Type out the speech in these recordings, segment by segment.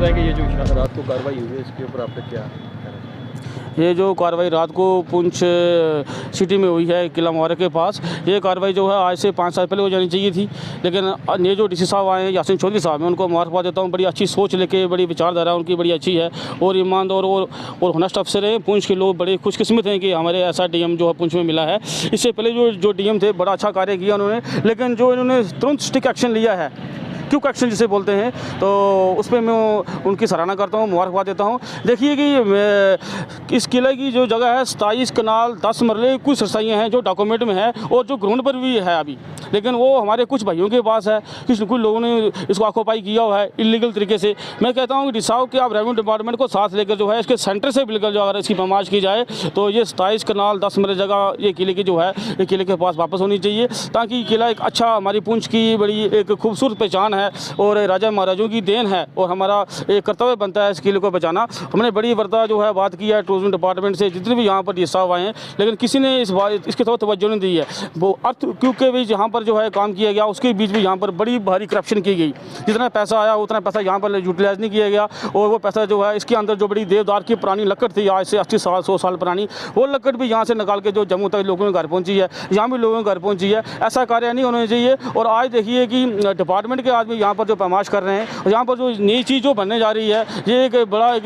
रहा है कि ये जो रात को कार्रवाई हुई है इसके ऊपर आपका क्या कहना है? ये जो कार्रवाई रात को पुंछ सिटी में हुई है किला मुबारक के पास, ये कार्रवाई जो है आज से 5 साल पहले हो जानी चाहिए थी। लेकिन ये जो डीसी साहब आए हैं यासीन चौधरी साहब, मैं उनको मुबारकबाद देता हूँ। बड़ी अच्छी सोच लेके, बड़ी विचारधारा उनकी बड़ी अच्छी है और ईमानदार और होनेस्ट अफसर हैं। पुंछ के लोग बड़े खुशकिस्मत हैं कि हमारे ऐसा डीएम जो है पुंछ में मिला है। इससे पहले जो डीएम थे बड़ा अच्छा कार्य किया उन्होंने, लेकिन जो इन्होंने तुरंत स्टिक एक्शन लिया है, क्विक एक्शन जिसे बोलते हैं, तो उस पर मैं उनकी सराहना करता हूँ, मुबारकबाद देता हूँ। देखिए कि इस किले की जो जगह है 27 कनाल 10 मरले कुछ रसाइयाँ हैं जो डॉक्यूमेंट में है और जो ग्राउंड पर भी है अभी, लेकिन वो हमारे कुछ भाइयों के पास है। कुछ लोगों ने इसको ऑक्यूपाई किया हुआ है इलीगल तरीके से। मैं कहता हूँ कि डिसाव के आप रेवेन्यू डिपार्टमेंट को साथ लेकर जो है इसके सेंटर से बिल्कुल जो अगर इसकी पैमाश की जाए तो ये 27 कनाल 10 मरले जगह ये किले की जो है ये किले के पास वापस होनी चाहिए, ताकि किला एक अच्छा हमारी पुंछ की बड़ी एक खूबसूरत पहचान है और राजा महाराजों की देन है और हमारा एक कर्तव्य बनता है इस किले को बचाना। हमने बड़ी वर्दा जो है बात की है टूरिज्म डिपार्टमेंट से, जितने भी यहाँ पर डीसी साहब आए हैं, लेकिन किसी ने इसके तरफ तवज्जो नहीं दी है। वो अर्थ क्योंकि भी यहाँ पर जो है काम किया गया उसके बीच भी यहाँ पर बड़ी भारी करप्शन की गई। जितना पैसा आया उतना पैसा यहाँ पर यूटिलाइज नहीं किया गया और वो पैसा जो है इसके अंदर जो बड़ी देवदार की पुरानी लकड़ थी आज से 80 साल 100 साल पुरानी, वो लकड़ भी यहाँ से निकाल के जो जम्मू तक लोगों के घर पहुँची है, यहाँ भी लोगों के घर पहुँची है। ऐसा कार्य नहीं होना चाहिए। और आज देखिए कि डिपार्टमेंट के आदमी यहाँ पर जो पैमाश कर रहे हैं, यहाँ पर जो नई चीज़ जो बनने जा रही है, ये एक बड़ा एक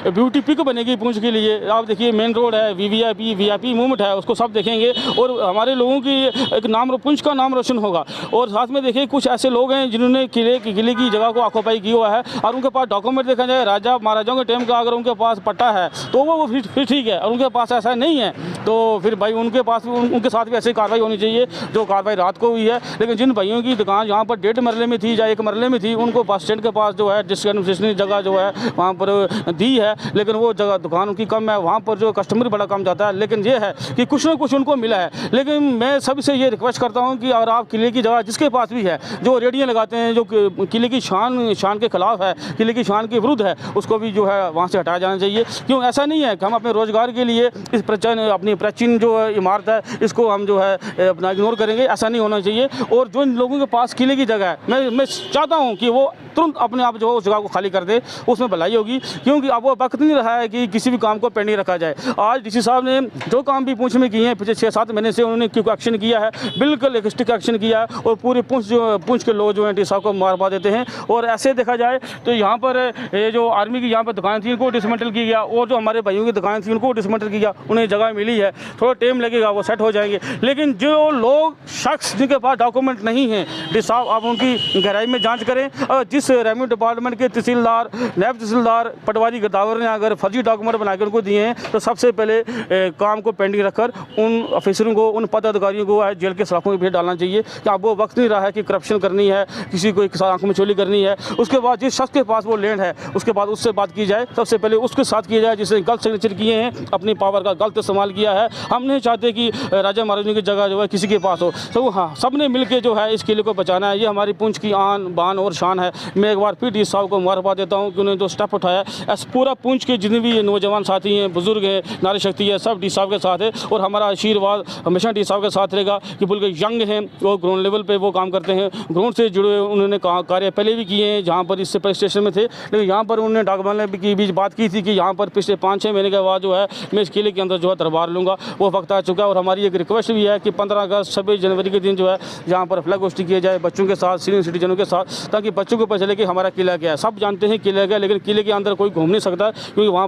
ब्यूटी पिक बनेगी पुंछ के लिए। आप देखिए मेन रोड है, वीवीआईपी मूवमेंट है, उसको सब देखेंगे और हमारे लोगों की एक नाम पुंछ का नाम रोशन होगा। और साथ में देखिए कुछ ऐसे लोग हैं जिन्होंने किले की जगह को ऑक्यूपाई किया हुआ है और उनके पास डॉक्यूमेंट देखा जाए राजा महाराजाओं के टाइम का अगर उनके पास पट्टा है तो वो फिर ठीक है, और उनके पास ऐसा नहीं है तो फिर भाई उनके पास उनके साथ भी ऐसी कार्रवाई होनी चाहिए जो कार्रवाई रात को हुई है। लेकिन जिन भाइयों की दुकान यहाँ पर 1.5 मरले में थी या 1 मरले में थी, उनको बस स्टैंड के पास जो है डिस्कशन जगह जो है वहाँ पर दी है, लेकिन वो जगह दुकान उनकी कम है, वहाँ पर जो कस्टमर बड़ा कम जाता है। लेकिन ये है कि कुछ ना कुछ उनको मिला है। लेकिन मैं सबसे ये रिक्वेस्ट करता हूँ कि अगर आप किले की जगह जिसके पास भी है, जो रेडियाँ लगाते हैं, जो किले की शान के खिलाफ है, किले की शान के विरुद्ध है, उसको भी जो है वहाँ से हटाया जाना चाहिए। क्यों ऐसा नहीं है कि हम अपने रोजगार के लिए इस अपनी प्राचीन जो इमारत है इसको हम जो है अपना इग्नोर करेंगे, ऐसा नहीं होना चाहिए। और जो इन लोगों के पास किले की जगह है, मैं चाहता हूँ कि वो तुरंत अपने आप जो उस जगह को खाली कर दे, उसमें भलाई होगी। क्योंकि अब वो वक्त नहीं रहा है कि किसी भी काम को पेंडिंग रखा जाए। आज डीसी साहब ने जो काम भी पुंछ में किए हैं पिछले 6-7 महीने से, उन्होंने क्विक एक्शन किया है, बिल्कुल एक स्टिक एक्शन किया है और पूरे पुंछ के लोग जो हैं डीसी साहब को मुबारकबाद देते हैं। और ऐसे देखा जाए तो यहाँ पर ये जो आर्मी की यहाँ पर दुकान थी उनको डिसमेंटल की गया और जो हमारे भाइयों की दुकान थी उनको डिसमेंटल किया, उन्हें जगह मिली है, थोड़ा टाइम लगेगा, वो सेट हो जाएंगे। लेकिन जो लोग शख्स जिनके पास डॉक्यूमेंट नहीं है, डीसी साहब आप उनकी गहराई में जाँच करें। और जिस रेवेन्यू डिपार्टमेंट के तहसीलदार, नायब तहसीलदार, पटवारी गद्दावर ने अगर फर्जी डॉक्यूमेंट बना के उनको दिए हैं तो सबसे पहले काम को पेंडिंग रखकर उन ऑफिसरों को, उन पद अधिकारियों को जेल के सलाखों में भेज डालना चाहिए कि अब वो वक्त नहीं रहा है कि करप्शन करनी है, किसी को आंखों में चोली करनी है। उसके बाद जिस शख्स के पास वो लैंड है उसके बाद उससे बात की जाए, सबसे पहले उसके साथ किया जाए जिसने गलत सिग्नेचर किए हैं, अपनी पावर का गलत इस्तेमाल किया है। हम नहीं चाहते कि राजा महाराजों की जगह जो है किसी के पास हो। तो हाँ, सब ने मिल के जो है इस किले को बचाना है। ये हमारी पुंछ की आन बान और शान है। मैं एक बार फिर डीसी साहब को मुबारकबाद देता हूँ कि उन्होंने जो स्टेप उठाया, ऐसा पूरा पुंछ के जितने भी नौजवान साथी हैं, बुजुर्ग हैं, नारी शक्ति है, सब डीसी साहब के साथ है। और हमारा आशीर्वाद हमेशा डीसी साहब के साथ रहेगा कि बिल्कुल यंग हैं, वो ग्राउंड लेवल पे वो काम करते हैं, ग्राउंड से जुड़े उन्होंने कार्य पहले भी किए हैं जहाँ पर इससे पहले स्टेशन में थे। लेकिन यहाँ पर उन्होंने डॉक्यूमेंट की बीच बात की थी कि यहाँ पर पिछले 5-6 महीने के बाद जो है मैं इस किले के अंदर जो है दरबार लूँगा, वो वक्त आ चुका है। और हमारी एक रिक्वेस्ट भी है कि 15 अगस्त 26 जनवरी के दिन जो है यहाँ पर फ्लैग होस्टिंग किया जाए बच्चों के साथ, सीनियर सिटीजनों के साथ, ताकि बच्चों को पता चले कि हमारा किला क्या है। सब जानते हैं किला क्या, लेकिन किले के अंदर कोई घूम नहीं सकता क्योंकि वहाँ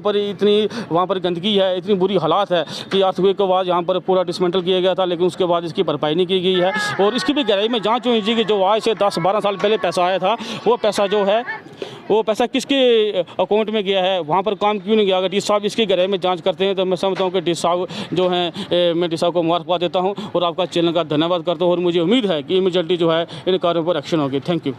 पर गंदगी है, इतनी बुरी हालात है कि अर्थक्वेक के बाद यहाँ पर पूरा डिसमेंटल किया गया था, लेकिन उसके बाद इसकी भरपाई नहीं की गई है। और इसकी भी गहराई में जांच होनी चाहिए कि जो आज से 10-12 साल पहले पैसा आया था, वो पैसा जो है वो पैसा किसके अकाउंट में गया है, वहाँ पर काम क्यों नहीं गया। अगर डीसी साहब इसकी गहराई में जांच करते हैं तो मैं समझता हूँ कि डीसी साहब जो हैं, मैं डीसी साहब को मुबारकबाद देता हूँ और आपका चैनल का धन्यवाद करता हूँ। और मुझे उम्मीद है कि इमीडिएटली जो है इन कार्यों पर एक्शन होगी। Thank you.